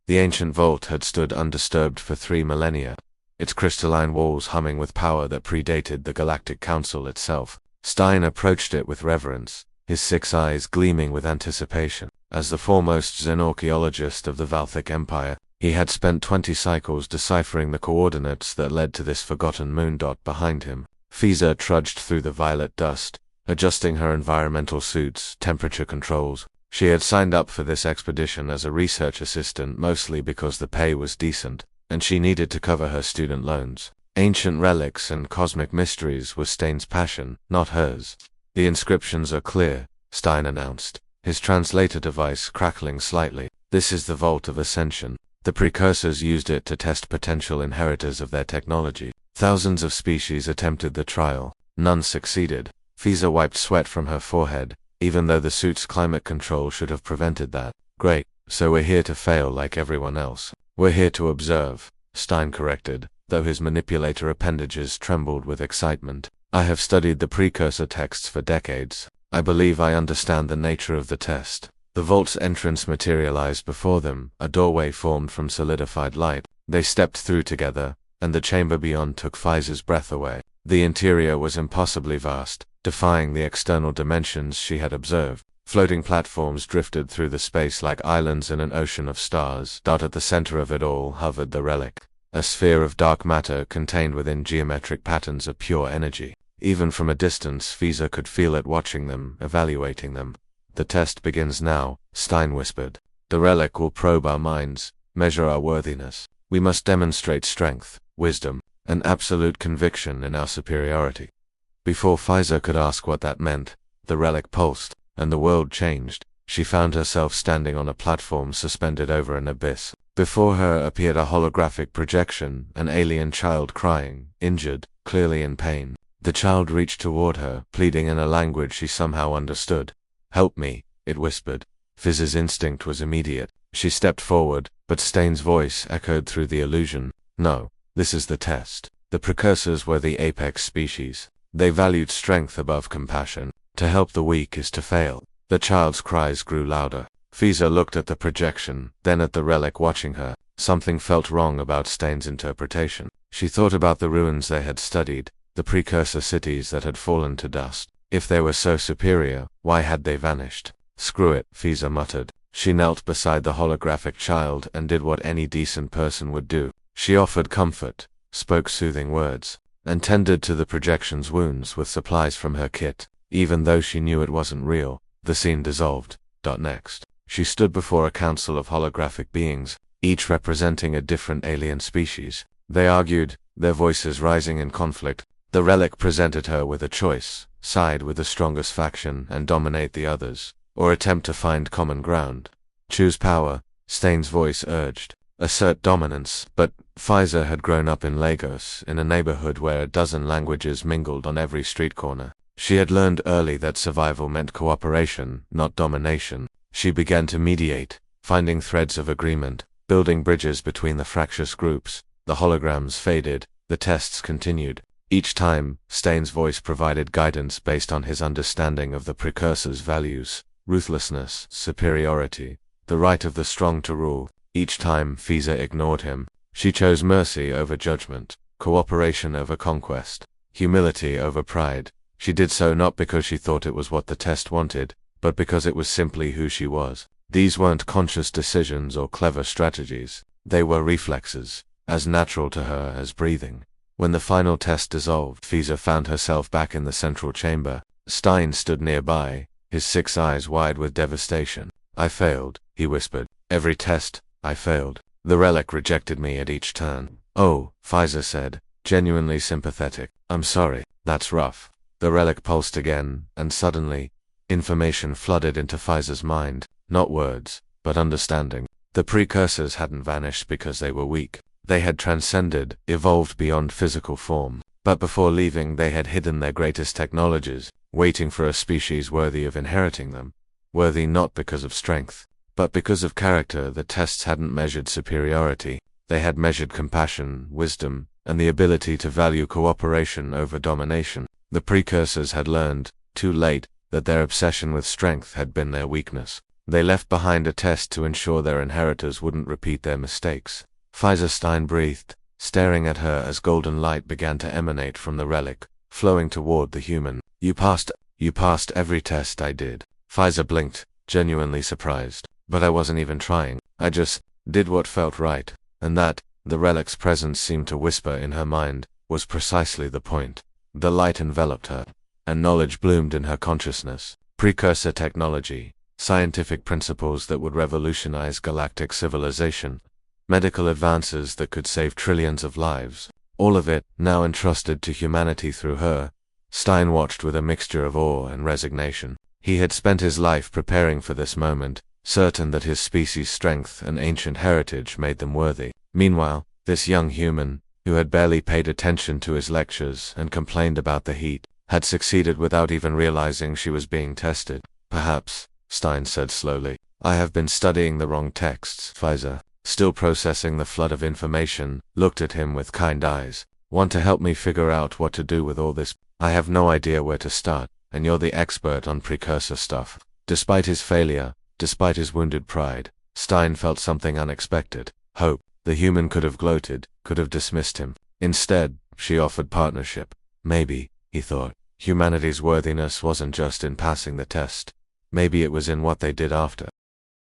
The ancient vault had stood undisturbed for 3 millennia, its crystalline walls humming with power that predated the Galactic Council itself. Stein approached it with reverence, his 6 eyes gleaming with anticipation. As the foremost xenorchaeologist of the Valthic Empire, he had spent 20 cycles deciphering the coordinates that led to this forgotten moon dot behind him. Fiza trudged through the violet dust, adjusting her environmental suits, temperature controls. She had signed up for this expedition as a research assistant mostly because the pay was decent, and she needed to cover her student loans. Ancient relics and cosmic mysteries were Stein's passion, not hers. The inscriptions are clear, Stein announced, his translator device crackling slightly. This is the Vault of Ascension. The precursors used it to test potential inheritors of their technology. Thousands of species attempted the trial. None succeeded. Fiza wiped sweat from her forehead, even though the suit's climate control should have prevented that. Great, so we're here to fail like everyone else. We're here to observe, Stein corrected, though his manipulator appendages trembled with excitement. I have studied the precursor texts for decades. I believe I understand the nature of the test. The vault's entrance materialized before them, a doorway formed from solidified light. They stepped through together, and the chamber beyond took Fiza's breath away. The interior was impossibly vast, defying the external dimensions she had observed. Floating platforms drifted through the space like islands in an ocean of stars. At the center of it all hovered the Relic, a sphere of dark matter contained within geometric patterns of pure energy. Even from a distance, Fiza could feel it watching them, evaluating them. The test begins now, Stein whispered. The Relic will probe our minds, measure our worthiness. We must demonstrate strength, wisdom, and absolute conviction in our superiority. Before Fiza could ask what that meant, the Relic pulsed, and the world changed. She found herself standing on a platform suspended over an abyss. Before her appeared a holographic projection, an alien child crying, injured, clearly in pain. The child reached toward her, pleading in a language she somehow understood. "Help me," it whispered. Fiza's instinct was immediate. She stepped forward, but Stein's voice echoed through the illusion. "No, this is the test." The precursors were the apex species. They valued strength above compassion. To help the weak is to fail. The child's cries grew louder. Fiza looked at the projection, then at the Relic watching her. Something felt wrong about Stein's interpretation. She thought about the ruins they had studied, the precursor cities that had fallen to dust. If they were so superior, why had they vanished? "Screw it," Fiza muttered. She knelt beside the holographic child and did what any decent person would do. She offered comfort, spoke soothing words, and tended to the projection's wounds with supplies from her kit. Even though she knew it wasn't real, the scene dissolved. Next, she stood before a council of holographic beings, each representing a different alien species. They argued, their voices rising in conflict. The Relic presented her with a choice: side with the strongest faction and dominate the others, or attempt to find common ground. Choose power, Stein's voice urged. Assert dominance, but Fiza had grown up in Lagos, in a neighborhood where a dozen languages mingled on every street corner. She had learned early that survival meant cooperation, not domination. She began to mediate, finding threads of agreement, building bridges between the fractious groups. The holograms faded, the tests continued. Each time, Stein's voice provided guidance based on his understanding of the precursor's values: ruthlessness, superiority, the right of the strong to rule. Each time, Fiza ignored him. She chose mercy over judgment, cooperation over conquest, humility over pride. She did so not because she thought it was what the test wanted, but because it was simply who she was. These weren't conscious decisions or clever strategies. They were reflexes, as natural to her as breathing. When the final test dissolved, Fiza found herself back in the central chamber. Stein stood nearby, his 6 eyes wide with devastation. "I failed," he whispered. "Every test, I failed. The Relic rejected me at each turn." "Oh," Fiza said, genuinely sympathetic. "I'm sorry. That's rough." The Relic pulsed again, and suddenly, information flooded into Fiza's mind. Not words, but understanding. The precursors hadn't vanished because they were weak. They had transcended, evolved beyond physical form. But before leaving, they had hidden their greatest technologies, waiting for a species worthy of inheriting them. Worthy not because of strength, but because of character. The tests hadn't measured superiority. They had measured compassion, wisdom, and the ability to value cooperation over domination. The precursors had learned, too late, that their obsession with strength had been their weakness. They left behind a test to ensure their inheritors wouldn't repeat their mistakes. Stein breathed, staring at her as golden light began to emanate from the relic, flowing toward the human. You passed every test I did. Pfizer blinked, genuinely surprised. But I wasn't even trying. I just did what felt right. And that, the relic's presence seemed to whisper in her mind, was precisely the point. The light enveloped her, and knowledge bloomed in her consciousness. Precursor technology, scientific principles that would revolutionize galactic civilization, medical advances that could save trillions of lives. All of it, now entrusted to humanity through her. Stein watched with a mixture of awe and resignation. He had spent his life preparing for this moment, certain that his species' strength and ancient heritage made them worthy. Meanwhile, this young human, who had barely paid attention to his lectures and complained about the heat, had succeeded without even realizing she was being tested. Perhaps, Stein said slowly, I have been studying the wrong texts. Pfizer, still processing the flood of information, looked at him with kind eyes. Want to help me figure out what to do with all this? I have no idea where to start, and you're the expert on precursor stuff. Despite his failure, despite his wounded pride, Stein felt something unexpected. Hope. The human could have gloated, could have dismissed him. Instead, she offered partnership. Maybe, he thought, humanity's worthiness wasn't just in passing the test. Maybe it was in what they did after.